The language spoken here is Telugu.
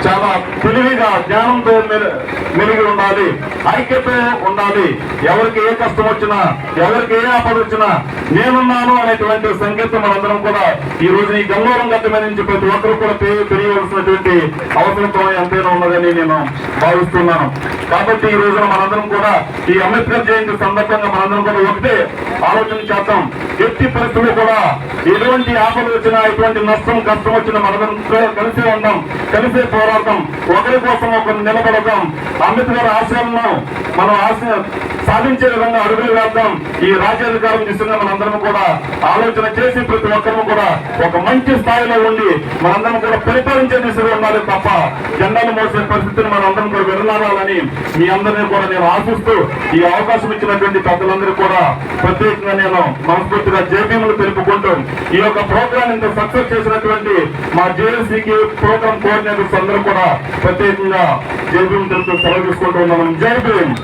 చాలా తెలివిగా జ్ఞానంతో మెలిగి ఉండాలి, ఐక్యత ఉండాలి. ఎవరికి ఏ కష్టం వచ్చినా, ఎవరికి ఏ ఆపద వచ్చినా నేనున్నాను అనేటువంటి సంకేతం మనందరం కూడా ఈ రోజు ఈ గంగవరం గడ్డ మీద నుంచి ప్రతి ఒక్కరు కూడా తెలియవలసినటువంటి అవసరంతో ఎంతైనా ఉన్నదని నేను భావిస్తున్నాను. కాబట్టి ఈ రోజున మనందరం కూడా ఈ అంబేద్కర్ జయంతి సందర్భంగా మనందరం కూడా ఒకటే ఆలోచన చేద్దాం. ఎట్టి పరిస్థితులు కూడా ఎటువంటి ఆపద వచ్చినా, ఎటువంటి నష్టం కష్టం వచ్చినా మనందరం కలిసే ఉందాం, కలిసే పోరాడతాం, ఒకరి కోసం ఒకరు నిలబడదాం. అంబేద్కర్ ఆశయాలను మనం సాధించే విధంగా అడుగులు వేద్దాం. ఈ రాజ్యాధికారం దిశగా మనందరం కూడా ఆలోచన చేసి ప్రతి ఒక్కరూ కూడా ఒక మంచి స్థాయిలో ఉండి మనందరం కూడా పరిపాలించే దిశగా ఉండాలి తప్ప జెండాను మోసే పరిస్థితిని మనందరం కూడా విడనాడాలని మీ అందరినీ కూడా నేను ఆశిస్తూ ఈ అవకాశం ఇచ్చినటువంటి పెద్దలందరూ కూడా ప్రత్యేకంగా నేను మనస్ఫూర్తిగా జేబీములు తెలుపుకుంటూ ఈ యొక్క ప్రోగ్రాం ఇంత సక్సెస్ చేసినటువంటి మా జేఎస్సీకి ప్రోగ్రాం కోఆర్డినేటర్స్ అందరూ కూడా ప్రత్యేకంగా జేబీములు తెలుపుతూ సెలవు తీసుకుంటూ ఉన్నాం. జై భీమ్.